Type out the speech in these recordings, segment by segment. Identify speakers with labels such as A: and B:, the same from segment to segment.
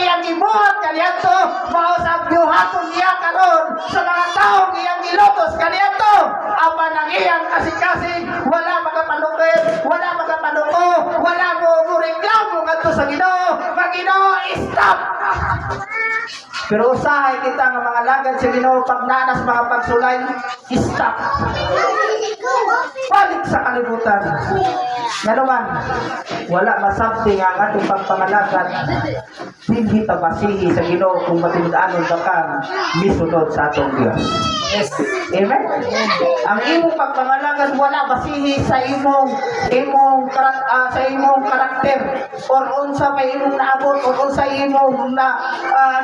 A: iyang gibuhat kaniadto mao sa buhaton niya karon sa mga taong iyang gilotos kaniadto apan ang iyang kasing-kasing wala magapanukid, wala magapanuko, wala mo reklamo ngadto sa Ginoo. Ginoo, stop. Pero usahay kita nga mga lagad sa Ginoo pagnanas mga pagsulay, stop. Balik sa kalibutan. Nga naman, wala masabti nga ang atong pagpangalagad, hindi tabasihi sa Ginoo kung matindaanon ka kang misunod sa atong Diyos. Amen? Ang imong pagpangalagad wala basihi sa imong karakter or unsa may imong naabot or unsa imong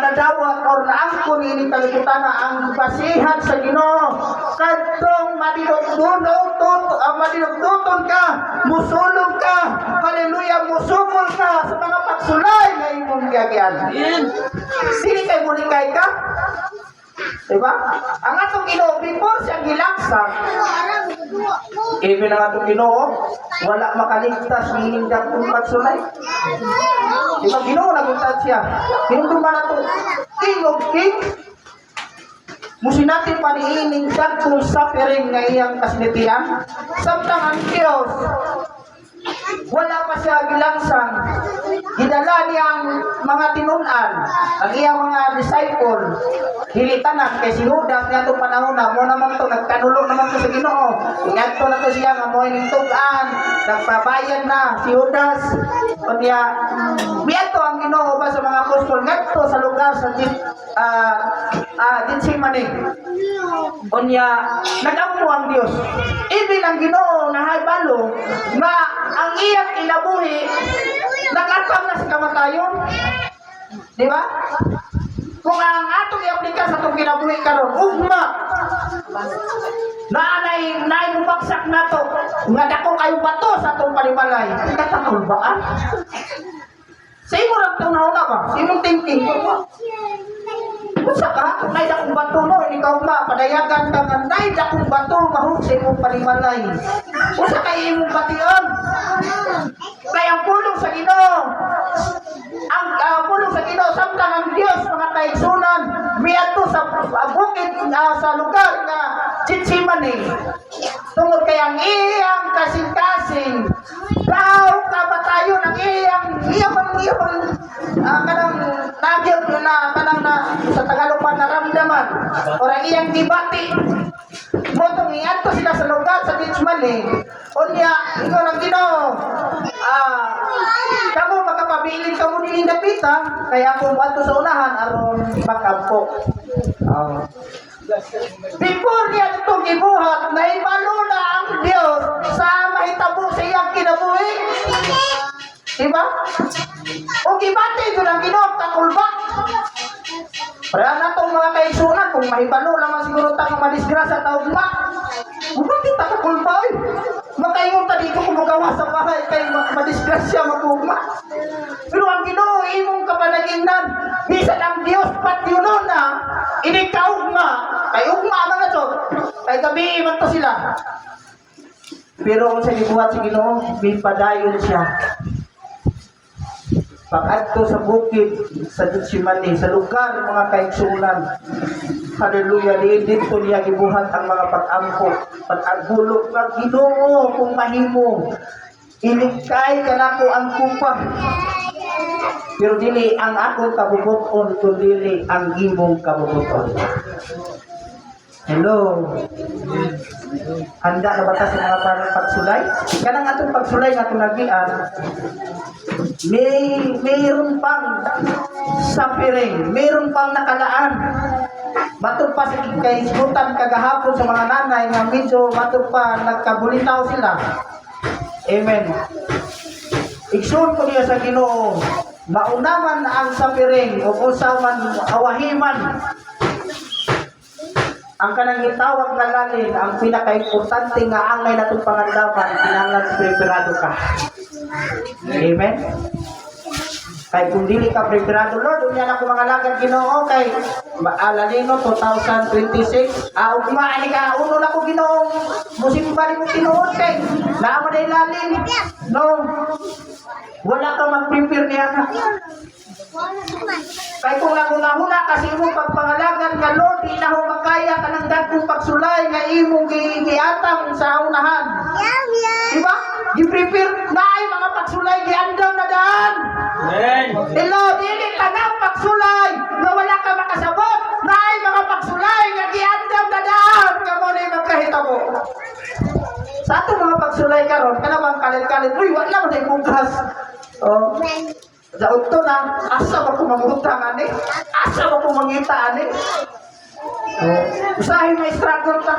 A: nadawat or naangkon ini kalibutan ang basihan sa Ginoo kadtong madinugduton ka, musulog ka, haleluya, musugol ka sa mga pagsulay nga imong gagyan. Sili kay mulikay ka? Diba? Ang atong Ginoo before siya gilaksak, even ang atong Ginoo wala makaligtas meaning datong pagsulay. Diba Ginoo naguntat siya? Hinumduman na to King of Kings. Musin natin paniining datong suffering nga iyang kasinitian. Samtang ang Diyos wala pa siya gilangsang, gidala niyang mga tinunan, ang iyang mga disciple, hilitanan kay si Judas niya itong panahon na, mo naman ito, nagkanulong naman ito sa Ginoo. Ingat na ito siya, nga mo inintugan, nagpabayan na si Judas, o niya, miyato ang Ginoo ba sa mga apostol, ngadto sa lugar sa Gitsemane. O niya, nag-ampo ang Diyos. Ibig ang Ginoo na haybalo, nga ang iyang inabuhi, nag-atam na sa kamatayon. Di ba? Kung ang atong i-aplika sa itong kinabuhi karon, ugma, na bumagsak na to, nga dako kayo bato sa itong panimalay, katakulbaan. Sa imo lang itong nauna ba? Sa imong thinking ba? Usa ka, nay dakong bato no, ikaw ma, padayagan ka nga, nay dakong bato, mahug sa imong panimalay. Usa kay imong bation. Kaya ang pulong sa Ginoo, pulong sa Ginoo, samtang ang Diyos, mga kaigsunan, miadto sa bukid, sa lugar na Gitsemane. Tungod kay ang iyang kasing-kasing, daw kabatayon ang iyang kanang nagyot na kanang na sa Tagalog pa naramdaman o ang iyang dibati mo itong iadto sila sa lugar sa Gitsemane o niya ikaw lang Ginoo kamo makapabilin kamo din dapita kaya kung ato sa unahan aron makabko. Before niya itong gibuhat naibalo na ang Diyos sa mahitabo sa iyang kinabuhi. Diba? O gibati ito ng Ginoo takulba. Para na itong mga kaigsunan, kung mahibalo lang siguro tayo madisgrasya taog ma. Huwag kita kakulba eh. Makaingon ta dito kung magawa sa bahay kay madisgrasya magugma. Pero ang Ginoo imong kapanagingnan, bisan ang Dios pati yun na, inikaugma. Kay ugma mga to. Kay gabi man to sila. Pero kung sa gibuhat si Ginoo, padayon siya. Pag-adto sa bukid sa Gitsemane, sa lugar ng mga kaigsunan. Hallelujah, dito niya gibuhat ang mga pag-ampo, pag-agulok ng Ginoo kung mahimo. Iligkay ka na ko ang kupa. Pero dili ang akong kabubuton, kundi ang imong kabubuton. Hello. Handa na ba ta sa mga parang pagsulay? Kanang atong pagsulay nga itong nagian, mayroon pang suffering, mayroon pang nakalaan. Matod pa sa kaisgutan kagahapon sa mga nanay nga medyo matod pa nagkabulitaw sila. Amen. Igsoon ko niya sa Ginoo, maunaman ang suffering o usaman awahiman. Ang kanang itawag nga lalin, ang pinaka-importante nga angay na itong pangandaman, kinahanglan preparado ka. Amen? Kay kung dili ka preparado, Lord, unya na ko mga lagad Ginoo, kay Alalino 2026, ugmaan ka, uno na ko Ginoo, musimba rin mo tinuod kay, naman na ilalim. No, wala ka mag-prepare niya ka. kasi imong pagpangalagan nga Lord, di na ho makaya ka ng dagkong pagsulay nga imong giatang sa unahan. Diba? Gi-prepare na ay mga pagsulay giandam na daan. Hello, dili ka na pagsulay nga wala ka makasabot. Na ay mga pagsulay nga giandam na daan nga mo na magkahitabo. Sa ato mga pagsulay karon kana bang kalit-kalit, uy, wala mo na ibugas. Oh. Daot to na, asa ba ko mangutang ani? Asa ba ko mangita ani? Oh. Usahay may struggle ka.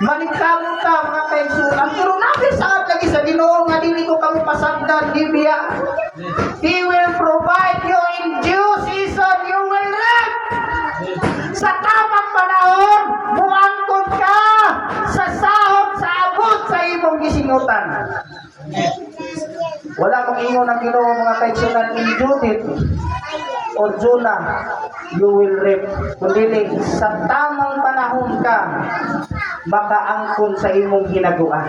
A: Manikamo ka mga kaigsunan. Pero nabi saad lagi sa Ginoo nga dili ko kamo pasagdan, Libya. He will provide you in due season, you will reap. Sa tamang panahon, muangkon ka sa sahod sa abot sa imong gisingutan. Wala kong ingon ang Ginoo mga kaigsunan in Judith or Jonah, you will reap. Kundi sa tamang panahon ka makaangkon sa imong ginaguan.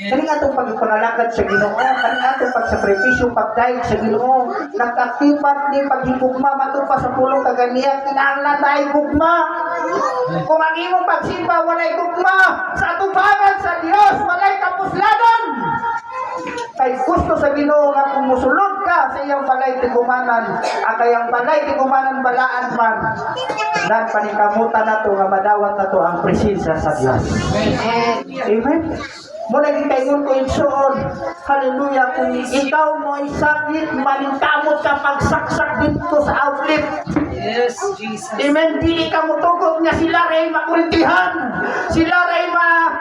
A: Kani nga itong pagpangalakad sa Ginoo, kani nga itong pagsakripisyo, pagdayeg sa Ginoo, nagkatipat ni paghigugma matupa sa pulong kaganiya, kinahanglan dahil gugma. Kung ang imong pagsimba walay gugma, sa atubangan sa Dios walay kapuslanon. Kay gusto sa Ginoo nga kung musulod ka sa iyang balay tigumanan, ang kayang balay tigumanan balaan man, dan panikamutan nato nga madawat nato ang presensya sa Dios. Amen. Muna gikaingon ko insuon, hallelujah, kung ikaw mo ay sakit, maningkamot ka pagsaksak dito sa outlet.
B: Yes, Jesus.
A: Amen. Dili ka mutugot nga sila ray makurintihan. Sila ray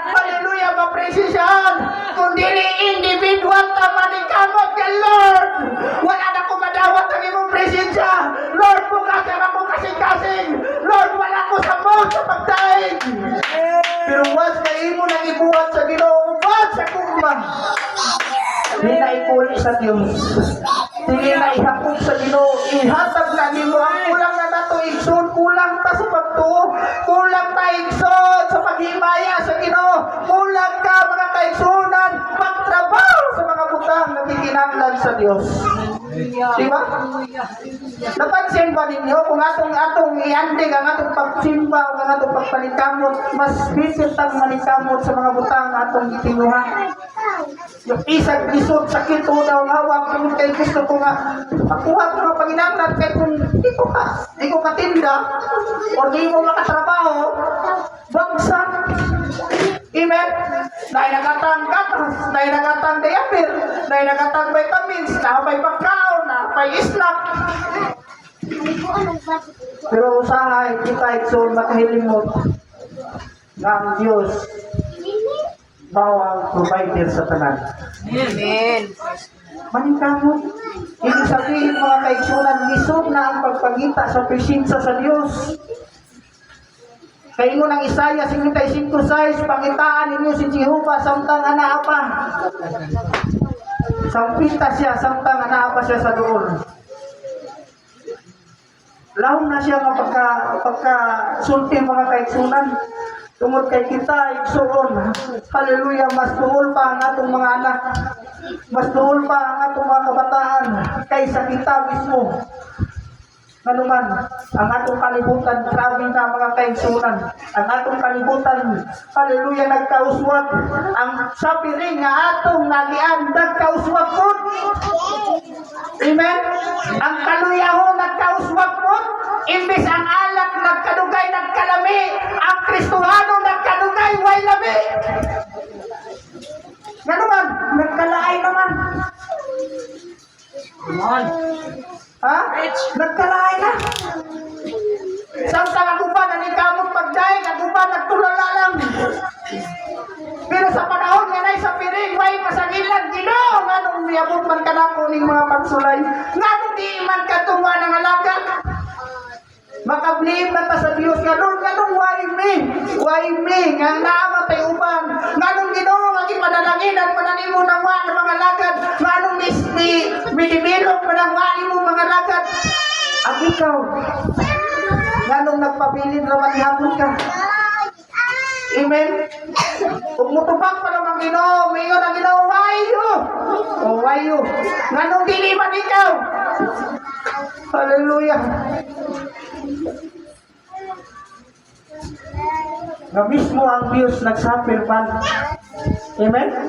A: hallelujah, mapresisyahan. Kung dili individual ka maningkamot ka, Lord. Wala na ko madawat ang imong presensya. Lord, bukas ako kasing-kasing. Lord, wala ko sa mood sa pagdaig. Pero once na imo nang ibuhat sa Ginoo, ubat sa kugma. Di na ipuli sa Diyos. Di na ihapog sa Ginoo. Ihatag na nimo ang kulang na nato igsoon. Kulang ta sa pagtuo. Kulang ta igsoon sa paghimaya sa Ginoo. Kulang ka mga kaigsunan. Magtrabaho sa mga butang na gikinahanglan sa Diyos. Diba? Napansin ba ninyo kung atong iandig ang atong pagsimba o ang atong pagpalikamot, mas bisit ang malikamot sa mga butang na atong itinuha. Yung isang lisod, sakit o daw hawak, kung kayo gusto ko nga makuha ko mga panginanglan, kaya kung di ko katinda o di mo makatrabaho, bagsak. Amen? Dahil nagatang gatas, dahil nagatang diaper, dahil nagatang vitamins, napay pagkaon, napay snack. Pero usahay, kita ito makahilimot na ang Diyos mao ang provider sa tanan.
B: Amen.
A: Maningkamot. Ibig sabihin mga kaigsunan, lisod na ang pagpagita sa presensya sa Diyos. Kaingon ang Isaiah 55:6, pangitaan ninyo si Jehovah samtang anaa pa. Sampita siya samtang anaa pa siya sa doon. Lahom na siya nga pagka sulti mga kaigsunan. Tungod kay kita igsuon. Hallelujah, mas tuol pa ang atong mga anak. Mas tuol pa ang atong mga kabataan kaysa kita mismo. Nanuman, ang atong kalibutan, grabe na mga kaigsunan. Ang atong kalibutan, hallelujah, nagkauswag. Ang sapiring nga atong nagian, nagkauswag po. Amen? Ang kaluyahon, nagkauswag po. Imbis ang alak, nagkadugay, nagkalami. Ang Kristohano, nagkadugay, way labi. Nanuman, nagkalaay naman.
B: Come on.
A: Ha? Nagkalaay na. Samtang ako pa, nanikamot pagdaig, ako pa, nagtulala lang. Pero sa panahon nga na sa piring, may pasagilan, Ginoo, nga nung miyabot man ka na kuning mga pagsulay, nga nung di man ka tunga ng alaga, makablame na ta sa Diyos, nga nung why me, nga naamatay uban, nga nung Ginoo, nga ipadalaginan, mananimo ng mga lagad, nga nung minibilog pa ng mo mga lagad, ang ikaw, nga nung nagpabilin naman ihapon ka. Amen? Kung mutubak pa naman Ginoo, mayon ang Ginoo, why you? Nga nung dili man ikaw. Hallelujah. nga mismo ang Diyos nagsuffer pa. Amen?